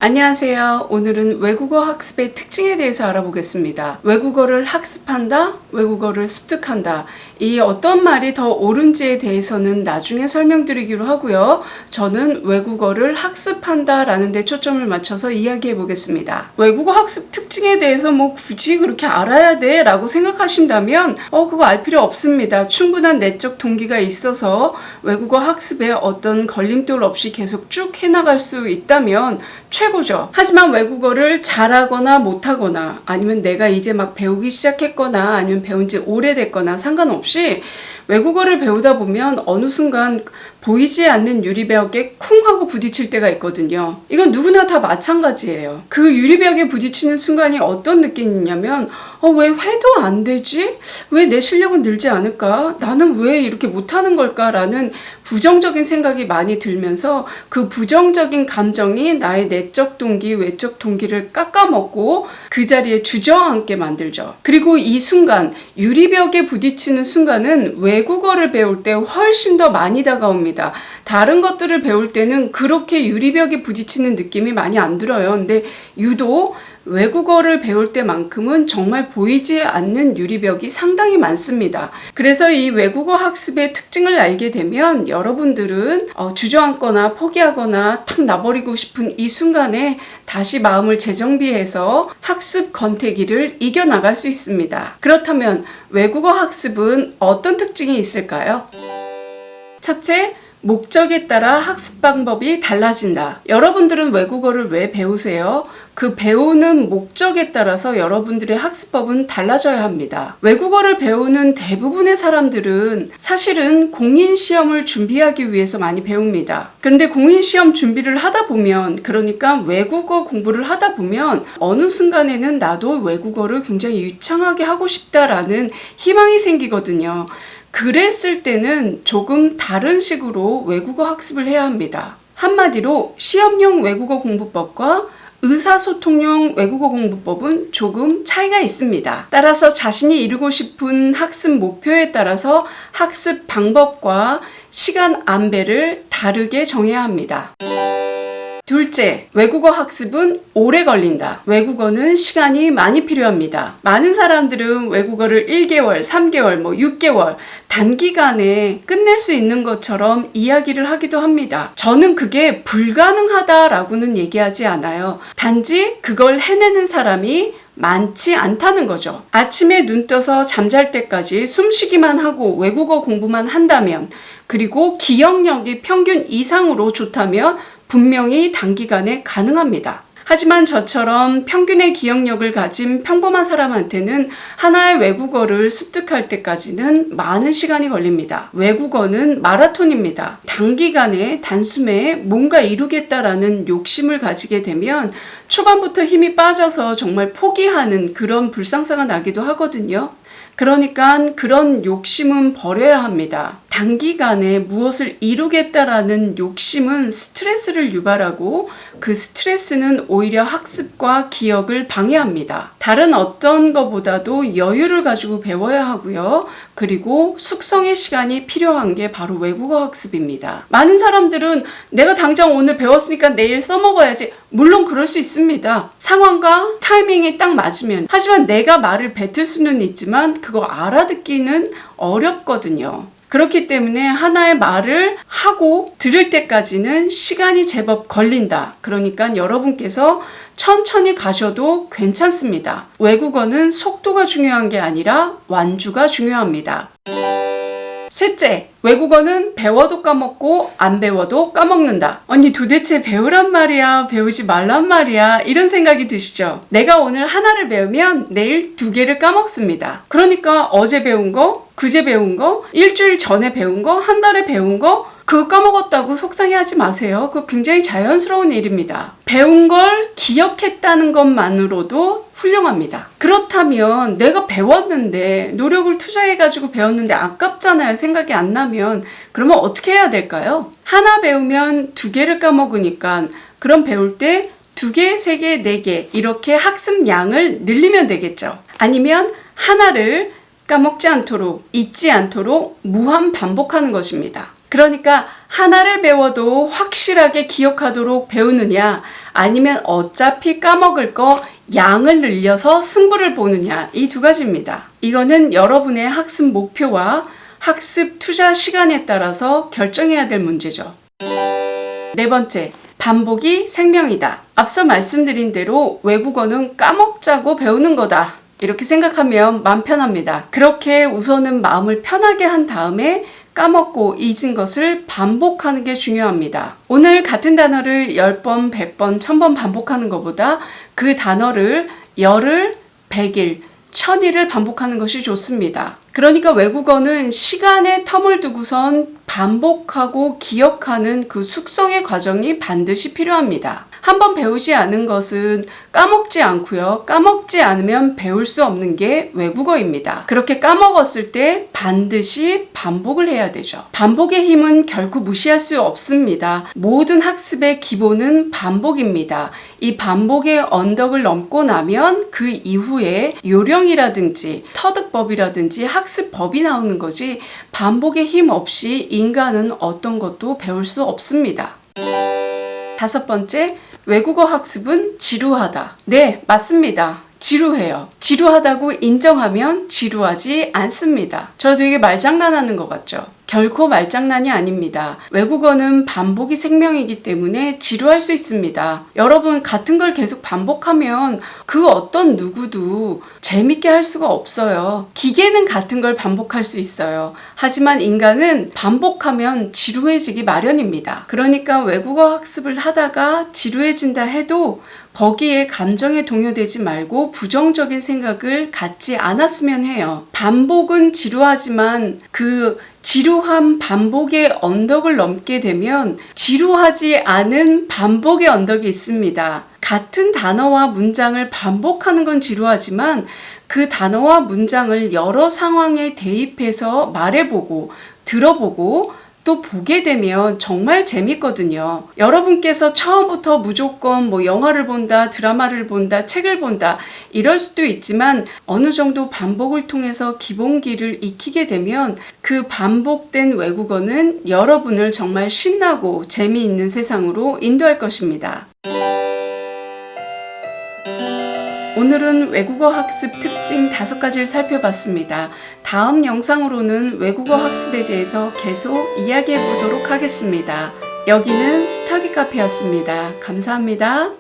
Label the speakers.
Speaker 1: 안녕하세요. 오늘은 외국어 학습의 특징에 대해서 알아보겠습니다. 외국어를 학습한다, 외국어를 습득한다. 이 어떤 말이 더 옳은지에 대해서는 나중에 설명드리기로 하고요. 저는 외국어를 학습한다 라는 데 초점을 맞춰서 이야기해 보겠습니다. 외국어 학습 특징에 대해서 굳이 그렇게 알아야 돼 라고 생각하신다면 그거 알 필요 없습니다. 충분한 내적 동기가 있어서 외국어 학습에 어떤 걸림돌 없이 계속 쭉 해나갈 수 있다면 최고죠. 하지만 외국어를 잘하거나 못하거나 아니면 내가 이제 막 배우기 시작했거나 아니면 배운 지 오래됐거나 상관없이 외국어를 배우다 보면 어느 순간 보이지 않는 유리벽에 쿵 하고 부딪힐 때가 있거든요. 이건 누구나 다 마찬가지예요. 그 유리벽에 부딪히는 순간이 어떤 느낌이냐면 왜 회도 안 되지? 왜 내 실력은 늘지 않을까? 나는 왜 이렇게 못하는 걸까? 라는 부정적인 생각이 많이 들면서 그 부정적인 감정이 나의 내적 동기, 외적 동기를 깎아먹고 그 자리에 주저앉게 만들죠. 그리고 이 순간, 유리벽에 부딪히는 순간은 외국어를 배울 때 훨씬 더 많이 다가옵니다. 다른 것들을 배울 때는 그렇게 유리벽에 부딪히는 느낌이 많이 안 들어요. 근데 유독 외국어를 배울 때만큼은 정말 보이지 않는 유리벽이 상당히 많습니다. 그래서 이 외국어 학습의 특징을 알게 되면 여러분들은 주저앉거나 포기하거나 탁 놔버리고 싶은 이 순간에 다시 마음을 재정비해서 학습 권태기를 이겨나갈 수 있습니다. 그렇다면 외국어 학습은 어떤 특징이 있을까요? 첫째, 목적에 따라 학습 방법이 달라진다. 여러분들은 외국어를 왜 배우세요? 그 배우는 목적에 따라서 여러분들의 학습법은 달라져야 합니다. 외국어를 배우는 대부분의 사람들은 사실은 공인시험을 준비하기 위해서 많이 배웁니다. 그런데 공인시험 준비를 하다 보면, 그러니까 외국어 공부를 하다 보면 어느 순간에는 나도 외국어를 굉장히 유창하게 하고 싶다라는 희망이 생기거든요. 그랬을 때는 조금 다른 식으로 외국어 학습을 해야 합니다. 한마디로 시험용 외국어 공부법과 의사소통용 외국어 공부법은 조금 차이가 있습니다. 따라서 자신이 이루고 싶은 학습 목표에 따라서 학습 방법과 시간 안배를 다르게 정해야 합니다. 둘째, 외국어 학습은 오래 걸린다. 외국어는 시간이 많이 필요합니다. 많은 사람들은 외국어를 1개월, 3개월, 6개월 단기간에 끝낼 수 있는 것처럼 이야기를 하기도 합니다. 저는 그게 불가능하다라고는 얘기하지 않아요. 단지 그걸 해내는 사람이 많지 않다는 거죠. 아침에 눈 떠서 잠잘 때까지 숨쉬기만 하고 외국어 공부만 한다면, 그리고 기억력이 평균 이상으로 좋다면 분명히 단기간에 가능합니다. 하지만 저처럼 평균의 기억력을 가진 평범한 사람한테는 하나의 외국어를 습득할 때까지는 많은 시간이 걸립니다. 외국어는 마라톤입니다. 단기간에 단숨에 뭔가 이루겠다라는 욕심을 가지게 되면 초반부터 힘이 빠져서 정말 포기하는 그런 불상사가 나기도 하거든요. 그러니까 그런 욕심은 버려야 합니다. 단기간에 무엇을 이루겠다라는 욕심은 스트레스를 유발하고 그 스트레스는 오히려 학습과 기억을 방해합니다. 다른 어떤 것보다도 여유를 가지고 배워야 하고요. 그리고 숙성의 시간이 필요한 게 바로 외국어 학습입니다. 많은 사람들은 내가 당장 오늘 배웠으니까 내일 써먹어야지. 물론 그럴 수 있습니다. 상황과 타이밍이 딱 맞으면. 하지만 내가 말을 뱉을 수는 있지만 그거 알아듣기는 어렵거든요. 그렇기 때문에 하나의 말을 하고 들을 때까지는 시간이 제법 걸린다. 그러니까 여러분께서 천천히 가셔도 괜찮습니다. 외국어는 속도가 중요한 게 아니라 완주가 중요합니다. 셋째, 외국어는 배워도 까먹고 안 배워도 까먹는다. 언니 도대체 배우란 말이야? 배우지 말란 말이야? 이런 생각이 드시죠? 내가 오늘 하나를 배우면 내일 2개를 까먹습니다. 그러니까 어제 배운 거, 그제 배운 거, 일주일 전에 배운 거, 한 달에 배운 거 그거 까먹었다고 속상해하지 마세요. 그거 굉장히 자연스러운 일입니다. 배운 걸 기억했다는 것만으로도 훌륭합니다. 그렇다면 내가 배웠는데 노력을 투자해가지고 배웠는데 아깝잖아요. 생각이 안 나면 그러면 어떻게 해야 될까요? 하나 배우면 2개를 까먹으니까 그럼 배울 때 2개, 3개, 4개 이렇게 학습량을 늘리면 되겠죠. 아니면 하나를 까먹지 않도록, 잊지 않도록 무한 반복하는 것입니다. 그러니까 하나를 배워도 확실하게 기억하도록 배우느냐, 아니면 어차피 까먹을 거 양을 늘려서 승부를 보느냐, 이 두 가지입니다. 이거는 여러분의 학습 목표와 학습 투자 시간에 따라서 결정해야 될 문제죠. 네 번째, 반복이 생명이다. 앞서 말씀드린 대로 외국어는 까먹자고 배우는 거다, 이렇게 생각하면 마음 편합니다. 그렇게 우선은 마음을 편하게 한 다음에 까먹고 잊은 것을 반복하는 게 중요합니다. 오늘 같은 단어를 10번, 100번, 1000번 반복하는 것보다 그 단어를 열흘, 100일, 1000일을 반복하는 것이 좋습니다. 그러니까 외국어는 시간의 텀을 두고선 반복하고 기억하는 그 숙성의 과정이 반드시 필요합니다. 한번 배우지 않은 것은 까먹지 않고요. 까먹지 않으면 배울 수 없는 게 외국어입니다. 그렇게 까먹었을 때 반드시 반복을 해야 되죠. 반복의 힘은 결코 무시할 수 없습니다. 모든 학습의 기본은 반복입니다. 이 반복의 언덕을 넘고 나면 그 이후에 요령이라든지 터득법이라든지 학습법이 나오는 거지, 반복의 힘 없이 인간은 어떤 것도 배울 수 없습니다. 다섯 번째, 외국어 학습은 지루하다. 네, 맞습니다. 지루해요. 지루하다고 인정하면 지루하지 않습니다. 저 되게 말장난하는 것 같죠? 결코 말장난이 아닙니다. 외국어는 반복이 생명이기 때문에 지루할 수 있습니다. 여러분, 같은 걸 계속 반복하면 그 어떤 누구도 재밌게 할 수가 없어요. 기계는 같은 걸 반복할 수 있어요. 하지만 인간은 반복하면 지루해지기 마련입니다. 그러니까 외국어 학습을 하다가 지루해진다 해도 거기에 감정에 동요되지 말고 부정적인 생각을 갖지 않았으면 해요. 반복은 지루하지만 그 지루한 반복의 언덕을 넘게 되면 지루하지 않은 반복의 언덕이 있습니다. 같은 단어와 문장을 반복하는 건 지루하지만 그 단어와 문장을 여러 상황에 대입해서 말해보고 들어보고 또 보게 되면 정말 재밌거든요. 여러분께서 처음부터 무조건 영화를 본다, 드라마를 본다, 책을 본다 이럴 수도 있지만 어느 정도 반복을 통해서 기본기를 익히게 되면 그 반복된 외국어는 여러분을 정말 신나고 재미있는 세상으로 인도할 것입니다. 오늘은 외국어 학습 특징 5가지를 살펴봤습니다. 다음 영상으로는 외국어 학습에 대해서 계속 이야기해 보도록 하겠습니다. 여기는 스터디 카페였습니다. 감사합니다.